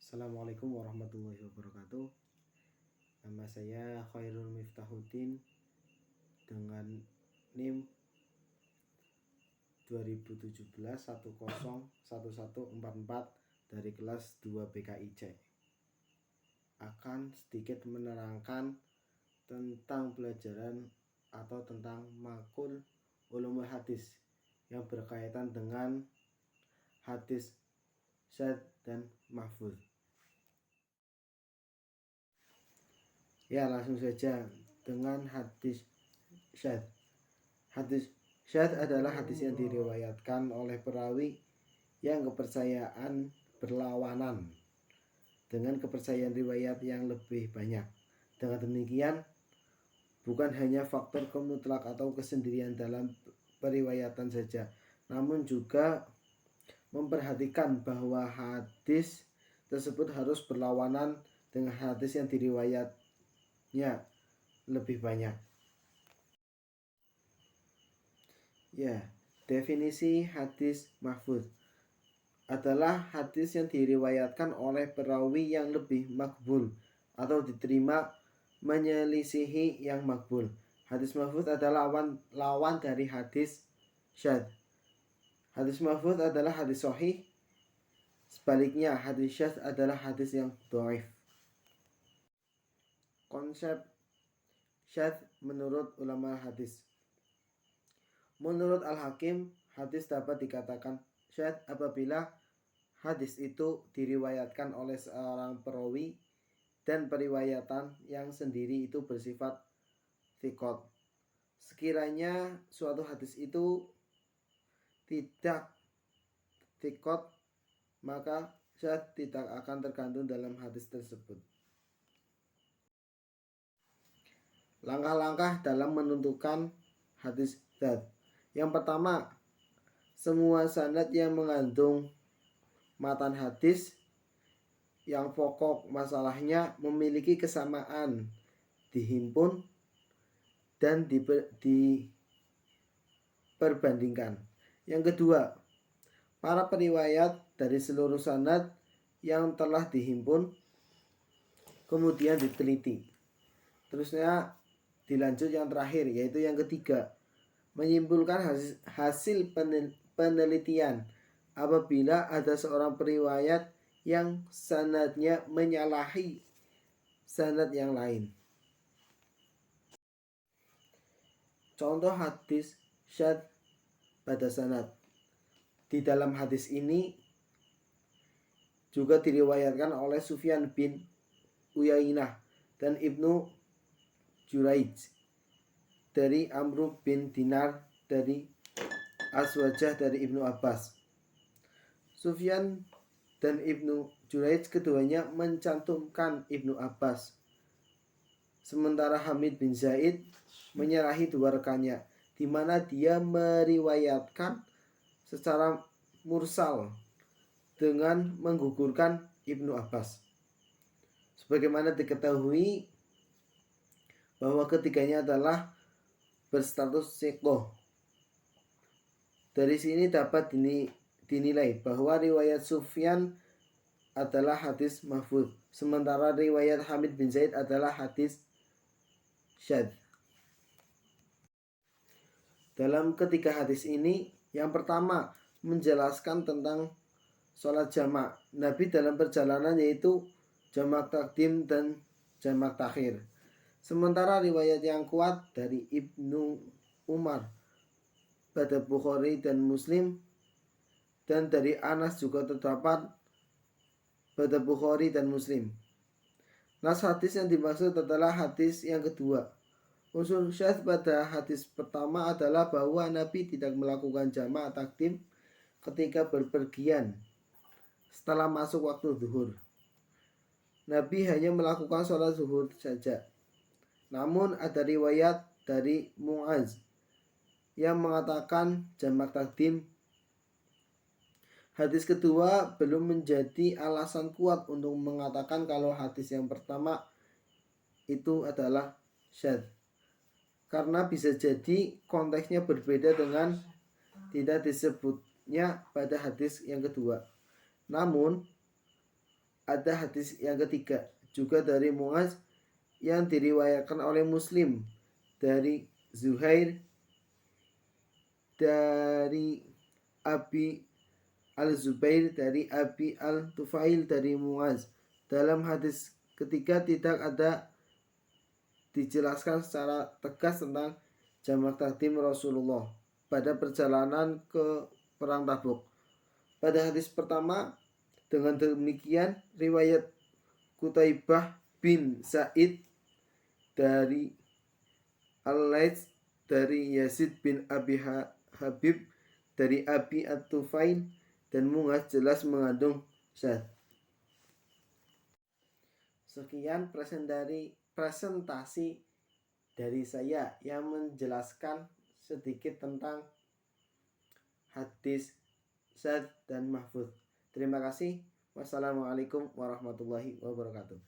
Assalamualaikum warahmatullahi wabarakatuh. Nama saya Khairul Miftahuddin dengan NIM 2017 101144 dari kelas 2 BKIC. Akan sedikit menerangkan tentang pelajaran atau tentang makul ulumul hadis yang berkaitan dengan hadis syadz dan mahfuz. Ya, langsung saja dengan hadis syadz. Hadis syadz adalah hadis yang diriwayatkan oleh perawi yang kepercayaan berlawanan dengan kepercayaan riwayat yang lebih banyak. Dengan demikian, bukan hanya faktor kemutlak atau kesendirian dalam periwayatan saja, namun juga memperhatikan bahwa hadis tersebut harus berlawanan dengan hadis yang diriwayatnya lebih banyak. Ya, definisi hadis mahfuz adalah hadis yang diriwayatkan oleh perawi yang lebih makbul atau diterima menyelisihi yang makbul. Hadis mahfuz adalah lawan dari hadis syadz. Hadis mahfuz adalah hadis sahih. Sebaliknya, hadis syadz adalah hadis yang dhaif. Konsep syadz menurut ulama hadis. Menurut Al-Hakim, hadis dapat dikatakan syadz apabila hadis itu diriwayatkan oleh seorang perawi dan periwayatan yang sendiri itu bersifat thiqat. Sekiranya suatu hadis itu tidak thiqat, maka syadz tidak akan tergantung dalam hadis tersebut. Langkah-langkah dalam menentukan hadis syadz. Yang pertama, semua sanad yang mengandung matan hadis yang pokok masalahnya memiliki kesamaan dihimpun dan diperbandingkan. Yang kedua, para periwayat dari seluruh sanad yang telah dihimpun kemudian diteliti. Terusnya dilanjut yang terakhir, yaitu yang ketiga, menyimpulkan hasil penelitian apabila ada seorang periwayat yang sanadnya menyalahi sanad yang lain. Contoh hadis syadz pada sanad. Di dalam hadis ini juga diriwayatkan oleh Sufyan bin Uyainah dan Ibnu Juraij dari Amr bin Dinar dari Aswajah dari Ibnu Abbas. Sufyan dan Ibnu Juraij keduanya mencantumkan Ibnu Abbas, sementara Hamid bin Zaid menyalahi dua rekannya, di mana dia meriwayatkan secara mursal dengan menggugurkan Ibnu Abbas. Sebagaimana diketahui bahwa ketiganya adalah berstatus thiqah. Dari sini dapat dinilai bahwa riwayat Sufyan adalah hadis mahfuz, sementara riwayat Hamid bin Zaid adalah hadis syadz. Dalam ketiga hadis ini, yang pertama menjelaskan tentang sholat jamak Nabi dalam perjalanan, yaitu jamak takdim dan jamak takhir. Sementara riwayat yang kuat dari Ibnu Umar pada Bukhari dan Muslim, dan dari Anas juga terdapat pada Bukhari dan Muslim. Nas hadis yang dimaksud adalah hadis yang kedua. Unsur syadz pada hadis pertama adalah bahwa Nabi tidak melakukan jamak takdim ketika berpergian setelah masuk waktu zuhur. Nabi hanya melakukan sholat zuhur saja. Namun ada riwayat dari Mu'adz yang mengatakan jamak takdim. Hadis kedua belum menjadi alasan kuat untuk mengatakan kalau hadis yang pertama itu adalah syadz, karena bisa jadi konteksnya berbeda dengan tidak disebutnya pada hadis yang kedua. Namun ada hadis yang ketiga juga dari Muaz yang diriwayatkan oleh Muslim dari Zuhair dari Abi Al-Zubair dari Abi Al-Tufail dari Muaz. Dalam hadis ketiga tidak ada dijelaskan secara tegas tentang jamak takdim Rasulullah pada perjalanan ke perang Tabuk. Pada hadis pertama, dengan demikian riwayat Qutaibah bin Sa'id dari Al-Laits dari Yazid bin Abi Habib dari Abi At-Tufail dan Muaz jelas mengandung syad. Sekian presentasi dari saya yang menjelaskan sedikit tentang hadis syad dan mahfudz. Terima kasih. Wassalamualaikum warahmatullahi wabarakatuh.